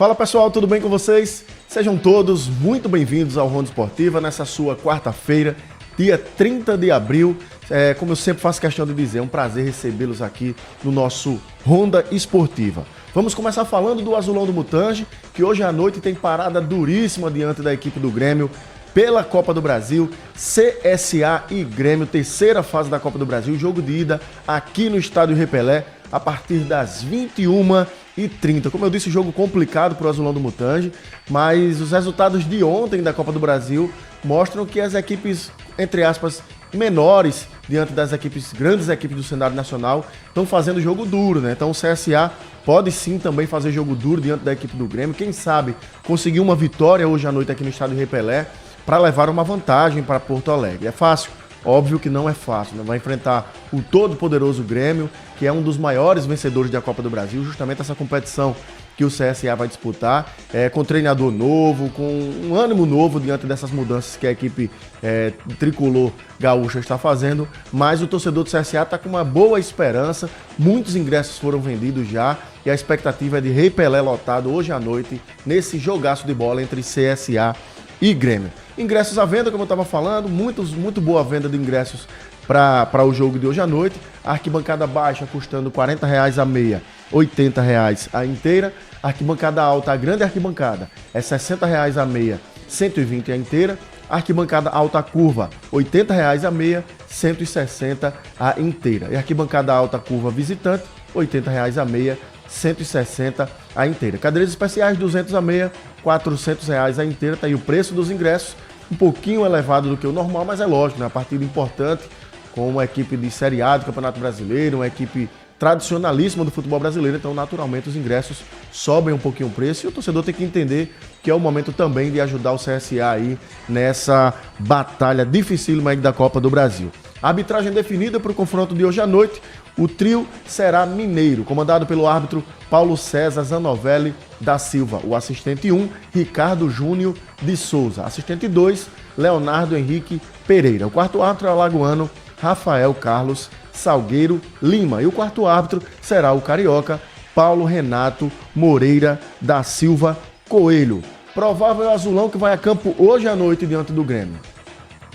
Fala pessoal, tudo bem com vocês? Sejam todos muito bem-vindos ao Ronda Esportiva nessa sua quarta-feira, dia 30 de abril. Como eu sempre faço questão de dizer, é um prazer recebê-los aqui no nosso Ronda Esportiva. Vamos começar falando do Azulão do Mutange, que hoje à noite tem parada duríssima diante da equipe do Grêmio pela Copa do Brasil, CSA e Grêmio, terceira fase da Copa do Brasil, jogo de ida aqui no Estádio Repelé, a partir das 21h30. Como eu disse, jogo complicado para o Azulão do Mutange, mas os resultados de ontem da Copa do Brasil mostram que as equipes, entre aspas, menores, diante das grandes equipes do cenário nacional, estão fazendo jogo duro, né? Então o CSA pode sim também fazer jogo duro diante da equipe do Grêmio, quem sabe conseguir uma vitória hoje à noite aqui no Estádio Repelé para levar uma vantagem para Porto Alegre. É fácil? Óbvio que não é fácil, né? Vai enfrentar o todo-poderoso Grêmio, que é um dos maiores vencedores da Copa do Brasil, justamente essa competição que o CSA vai disputar, com treinador novo, com um ânimo novo diante dessas mudanças que a equipe tricolor gaúcha está fazendo, mas o torcedor do CSA está com uma boa esperança, muitos ingressos foram vendidos já, e a expectativa é de Repelé lotado hoje à noite, nesse jogaço de bola entre CSA e Grêmio. Ingressos à venda, como eu estava falando, muito boa venda de ingressos para o jogo de hoje à noite. A arquibancada baixa custando R$40 a meia, R$80 a inteira. A arquibancada alta, a grande arquibancada, é R$60 a meia, R$120 a inteira. A arquibancada alta curva, R$80 a meia, R$160 a inteira. E a arquibancada alta curva visitante, R$80 a meia, R$160 a inteira. Cadeiras especiais, R$200 a meia, R$400 a inteira. Tá aí o preço dos ingressos, um pouquinho elevado do que o normal, mas é lógico, né? Uma partida importante com uma equipe de Série A do Campeonato Brasileiro, uma equipe tradicionalíssima do futebol brasileiro, então naturalmente os ingressos sobem um pouquinho o preço e o torcedor tem que entender que é o momento também de ajudar o CSA aí nessa batalha dificílima aí da Copa do Brasil. A arbitragem definida para o confronto de hoje à noite, o trio será mineiro, comandado pelo árbitro Paulo César Zanovelli da Silva, o assistente 1, Ricardo Júnior de Souza, assistente 2, Leonardo Henrique Pereira, o quarto árbitro é o alagoano Rafael Carlos Salgueiro Lima, e o quarto árbitro será o carioca Paulo Renato Moreira da Silva Coelho. Provável azulão que vai a campo hoje à noite diante do Grêmio: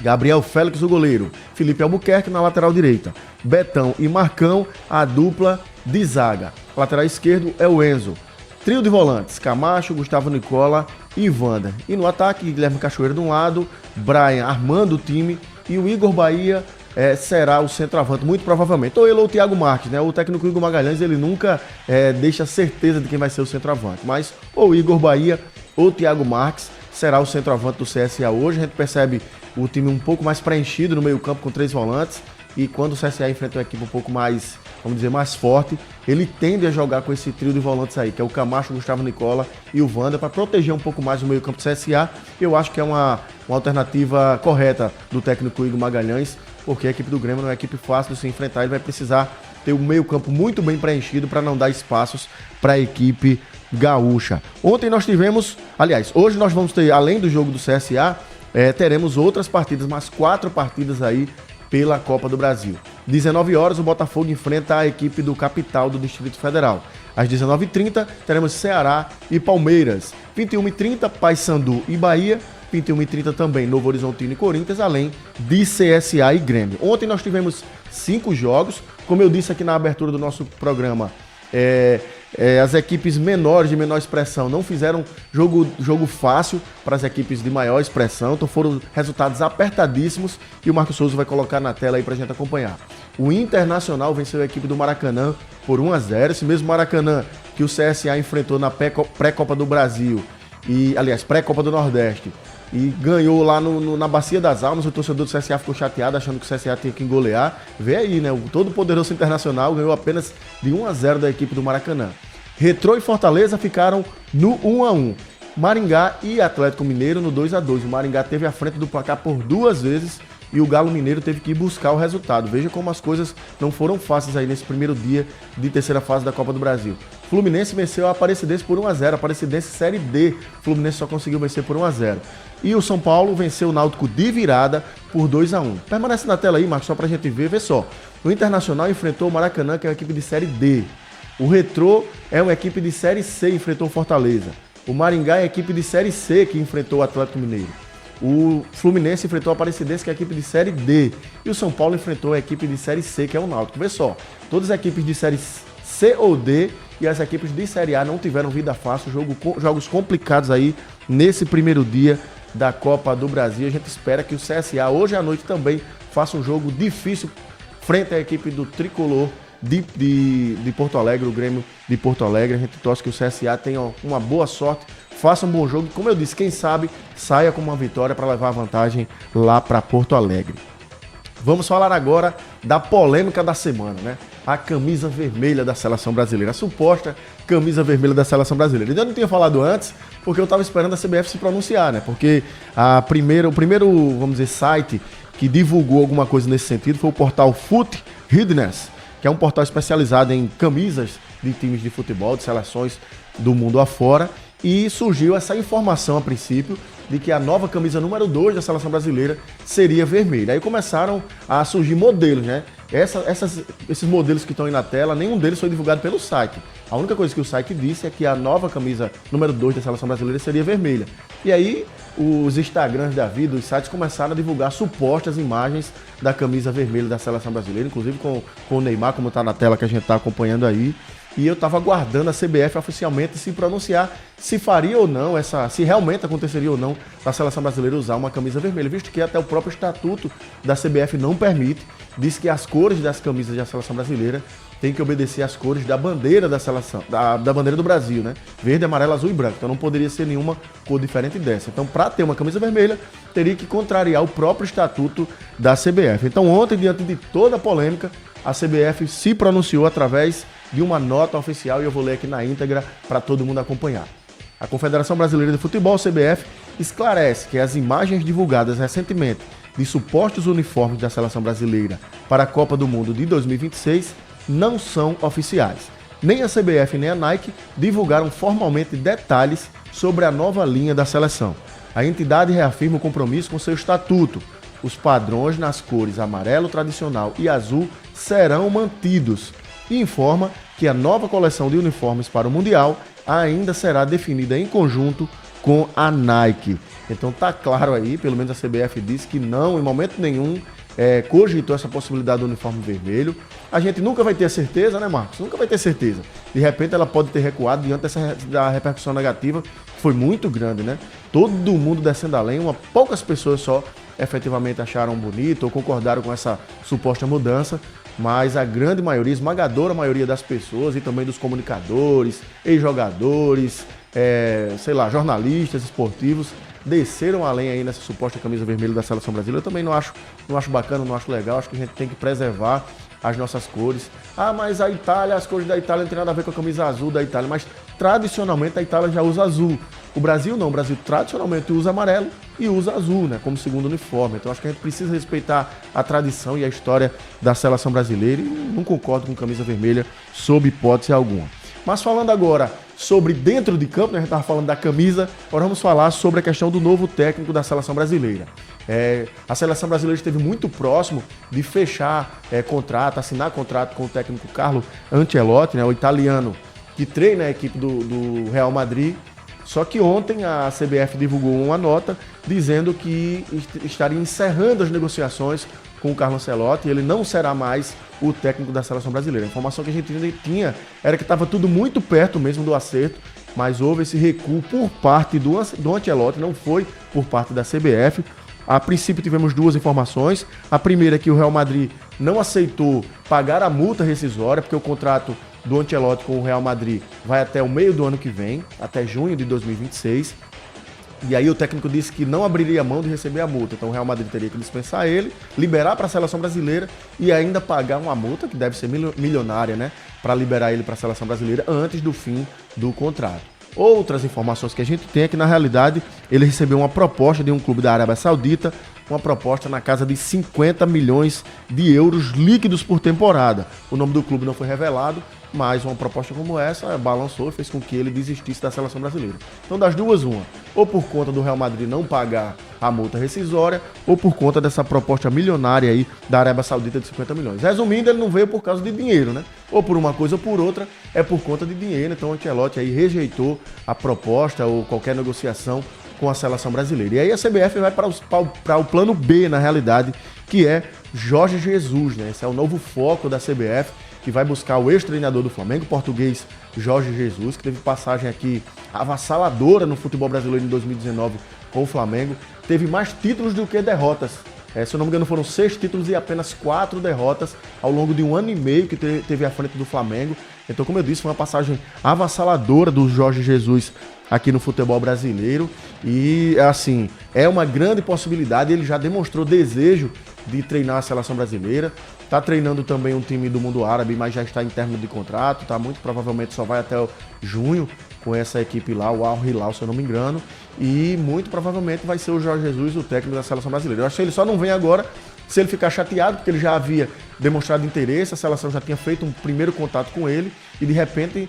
Gabriel Félix, o goleiro, Felipe Albuquerque na lateral direita, Betão e Marcão, a dupla de zaga. Lateral esquerdo é o Enzo. Trio de volantes: Camacho, Gustavo Nicola e Wander. E no ataque, Guilherme Cachoeira de um lado, Brian armando o time e o Igor Bahia será o centroavante, muito provavelmente. Ou ele ou o Thiago Marques, né? O técnico Igor Magalhães, ele nunca deixa certeza de quem vai ser o centroavante. Mas ou Igor Bahia ou Thiago Marques será o centroavante do CSA hoje. A gente percebe o time um pouco mais preenchido no meio-campo com 3 volantes. E quando o CSA enfrenta uma equipe um pouco mais, vamos dizer, mais forte, ele tende a jogar com esse trio de volantes aí, que é o Camacho, o Gustavo Nicola e o Wander, para proteger um pouco mais o meio-campo do CSA. Eu acho que é uma alternativa correta do técnico Igor Magalhães, porque a equipe do Grêmio não é uma equipe fácil de se enfrentar, ele vai precisar ter um meio-campo muito bem preenchido para não dar espaços para a equipe gaúcha. Ontem nós tivemos, aliás, hoje nós vamos ter, além do jogo do CSA, teremos outras partidas, mais 4 partidas aí pela Copa do Brasil. 19 horas, o Botafogo enfrenta a equipe do Capital do Distrito Federal. Às 19h30, teremos Ceará e Palmeiras. 21h30, Paysandu e Bahia. 21h30 também, Novo Horizontino e Corinthians, além de CSA e Grêmio. Ontem nós tivemos 5 jogos. Como eu disse aqui na abertura do nosso programa, as equipes menores, de menor expressão, não fizeram jogo fácil para as equipes de maior expressão, então foram resultados apertadíssimos e o Marcos Souza vai colocar na tela aí para a gente acompanhar. O Internacional venceu a equipe do Maracanã por 1-0, esse mesmo Maracanã que o CSA enfrentou na pré-Copa do Brasil, pré-Copa do Nordeste, e ganhou lá na Bacia das Almas. O torcedor do CSA ficou chateado, achando que o CSA tinha que golear. Vê aí, né? O todo-poderoso Internacional ganhou apenas de 1-0 da equipe do Maracanã. Retrô e Fortaleza ficaram no 1-1. Maringá e Atlético Mineiro no 2-2. O Maringá teve à frente do placar por 2 vezes e o Galo Mineiro teve que ir buscar o resultado. Veja como as coisas não foram fáceis aí nesse primeiro dia de terceira fase da Copa do Brasil. Fluminense venceu a Aparecidense por 1-0. Aparecidense Série D. Fluminense só conseguiu vencer por 1-0. E o São Paulo venceu o Náutico de virada por 2-1. Permanece na tela aí, Marcos, só pra gente ver. Vê só. O Internacional enfrentou o Maracanã, que é uma equipe de Série D. O Retrô é uma equipe de Série C, enfrentou o Fortaleza. O Maringá é a equipe de Série C que enfrentou o Atlético Mineiro. O Fluminense enfrentou a Aparecidense, que é a equipe de Série D. E o São Paulo enfrentou a equipe de Série C, que é o Náutico. Vê só, todas as equipes de Série C ou D e as equipes de Série A não tiveram vida fácil. Jogos complicados aí nesse primeiro dia da Copa do Brasil. A gente espera que o CSA hoje à noite também faça um jogo difícil frente à equipe do Tricolor de Porto Alegre, o Grêmio de Porto Alegre. A gente torce que o CSA tenha uma boa sorte, faça um bom jogo e, como eu disse, quem sabe saia com uma vitória para levar a vantagem lá para Porto Alegre. Vamos falar agora da polêmica da semana, né? A camisa vermelha da seleção brasileira, a suposta camisa vermelha da seleção brasileira. Eu não tinha falado antes, porque eu estava esperando a CBF se pronunciar, né? Porque o primeiro, vamos dizer, site que divulgou alguma coisa nesse sentido foi o portal Foot Hidness, que é um portal especializado em camisas de times de futebol, de seleções do mundo afora, e surgiu essa informação a princípio de que a nova camisa número 2 da seleção brasileira seria vermelha. Aí começaram a surgir modelos, né? Esses modelos que estão aí na tela, nenhum deles foi divulgado pelo site. A única coisa que o site disse é que a nova camisa número 2 da seleção brasileira seria vermelha. E aí os Instagrams da vida, os sites começaram a divulgar supostas imagens da camisa vermelha da seleção brasileira, inclusive com o Neymar, como está na tela que a gente está acompanhando aí. E eu estava aguardando a CBF oficialmente se pronunciar se faria ou não, se realmente aconteceria ou não a seleção brasileira usar uma camisa vermelha, visto que até o próprio estatuto da CBF não permite, diz que as cores das camisas da seleção brasileira têm que obedecer às cores da bandeira da seleção, da bandeira do Brasil, né? Verde, amarelo, azul e branco. Então não poderia ser nenhuma cor diferente dessa. Então, para ter uma camisa vermelha, teria que contrariar o próprio estatuto da CBF. Então, ontem, diante de toda a polêmica, a CBF se pronunciou através de uma nota oficial, e eu vou ler aqui na íntegra para todo mundo acompanhar. A Confederação Brasileira de Futebol, CBF, esclarece que as imagens divulgadas recentemente de supostos uniformes da seleção brasileira para a Copa do Mundo de 2026 não são oficiais. Nem a CBF nem a Nike divulgaram formalmente detalhes sobre a nova linha da seleção. A entidade reafirma o compromisso com seu estatuto. Os padrões nas cores amarelo tradicional e azul serão mantidos e informa que a nova coleção de uniformes para o Mundial ainda será definida em conjunto com a Nike. Então tá claro aí, pelo menos a CBF disse que não, em momento nenhum, cogitou essa possibilidade do uniforme vermelho. A gente nunca vai ter certeza, né, Marcos? Nunca vai ter certeza. De repente ela pode ter recuado diante da repercussão negativa, que foi muito grande, né? Todo mundo descendo além, poucas pessoas só efetivamente acharam bonito ou concordaram com essa suposta mudança, mas a grande maioria, esmagadora maioria das pessoas e também dos comunicadores, ex-jogadores, jornalistas esportivos, desceram além aí nessa suposta camisa vermelha da seleção brasileira. Eu também não acho bacana, não acho legal, acho que a gente tem que preservar as nossas cores. Ah, mas a Itália, as cores da Itália não tem nada a ver com a camisa azul da Itália, mas tradicionalmente a Itália já usa azul. O Brasil não, o Brasil tradicionalmente usa amarelo e usa azul, né, como segundo uniforme. Então acho que a gente precisa respeitar a tradição e a história da seleção brasileira e não concordo com camisa vermelha sob hipótese alguma. Mas falando agora sobre dentro de campo, né, a gente estava falando da camisa, agora vamos falar sobre a questão do novo técnico da seleção brasileira. A seleção brasileira esteve muito próximo de fechar assinar contrato com o técnico Carlo Ancelotti, né, o italiano que treina a equipe do Real Madrid. Só que ontem a CBF divulgou uma nota dizendo que estaria encerrando as negociações com o Carlo Ancelotti e ele não será mais o técnico da seleção brasileira. A informação que a gente tinha era que estava tudo muito perto mesmo do acerto, mas houve esse recuo por parte do Ancelotti, não foi por parte da CBF. A princípio tivemos duas informações. A primeira é que o Real Madrid não aceitou pagar a multa rescisória, porque o contrato do Ancelotti com o Real Madrid vai até o meio do ano que vem, até junho de 2026. E aí o técnico disse que não abriria mão de receber a multa. Então o Real Madrid teria que dispensar ele, liberar para a seleção brasileira e ainda pagar uma multa, que deve ser milionária, né? Para liberar ele para a seleção brasileira antes do fim do contrato. Outras informações que a gente tem é que, na realidade, ele recebeu uma proposta de um clube da Arábia Saudita uma proposta na casa de 50 milhões de euros líquidos por temporada. O nome do clube não foi revelado, mas uma proposta como essa balançou e fez com que ele desistisse da seleção brasileira. Então, das duas, uma. Ou por conta do Real Madrid não pagar a multa rescisória, ou por conta dessa proposta milionária aí da Arábia Saudita de 50 milhões. Resumindo, ele não veio por causa de dinheiro, né? Ou por uma coisa ou por outra, é por conta de dinheiro. Então, o Ancelotti aí rejeitou a proposta ou qualquer negociação com a seleção brasileira. E aí a CBF vai para o plano B, na realidade, que é Jorge Jesus, né? Esse é o novo foco da CBF, que vai buscar o ex-treinador do Flamengo, português Jorge Jesus, que teve passagem aqui avassaladora no futebol brasileiro em 2019 com o Flamengo. Teve mais títulos do que derrotas. Se eu não me engano, foram 6 títulos e apenas 4 derrotas ao longo de um ano e meio que teve à frente do Flamengo. Então, como eu disse, foi uma passagem avassaladora do Jorge Jesus aqui no futebol brasileiro. E, assim, é uma grande possibilidade. Ele já demonstrou desejo de treinar a seleção brasileira. Está treinando também um time do mundo árabe, mas já está em término de contrato. Tá? Muito provavelmente só vai até junho com essa equipe lá, o Al Hilal, se eu não me engano. E muito provavelmente vai ser o Jorge Jesus o técnico da seleção brasileira. Eu acho que ele só não vem agora se ele ficar chateado, porque ele já havia demonstrado interesse, a seleção já tinha feito um primeiro contato com ele e de repente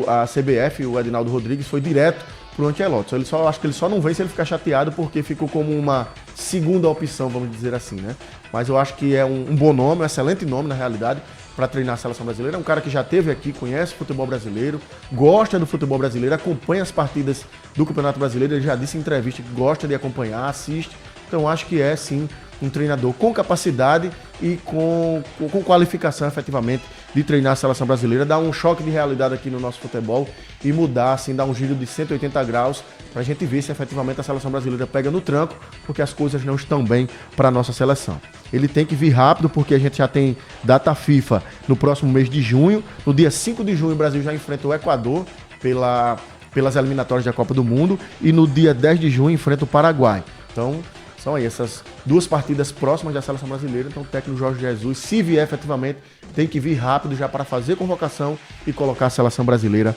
a CBF, o Edinaldo Rodrigues, foi direto pro Ancelotti. Acho que ele só não vem se ele ficar chateado porque ficou como uma segunda opção, vamos dizer assim, né? Mas eu acho que é um bom nome, um excelente nome na realidade, para treinar a seleção brasileira. É um cara que já esteve aqui, conhece o futebol brasileiro, gosta do futebol brasileiro, acompanha as partidas do Campeonato Brasileiro, ele já disse em entrevista que gosta de acompanhar, assiste. Então acho que é sim um treinador com capacidade e com qualificação efetivamente de treinar a seleção brasileira, dar um choque de realidade aqui no nosso futebol e mudar, assim, dar um giro de 180 graus pra gente ver se efetivamente a seleção brasileira pega no tranco, porque as coisas não estão bem para a nossa seleção. Ele tem que vir rápido, porque a gente já tem data FIFA no próximo mês de junho. No dia 5 de junho o Brasil já enfrenta o Equador pelas eliminatórias da Copa do Mundo e no dia 10 de junho enfrenta o Paraguai. Então, são aí essas duas partidas próximas da seleção brasileira. Então o técnico Jorge Jesus, se vier efetivamente, tem que vir rápido já para fazer convocação e colocar a seleção brasileira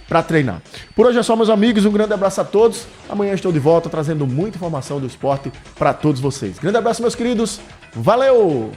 para treinar. Por hoje é só, meus amigos. Um grande abraço a todos. Amanhã estou de volta trazendo muita informação do esporte para todos vocês. Grande abraço, meus queridos. Valeu!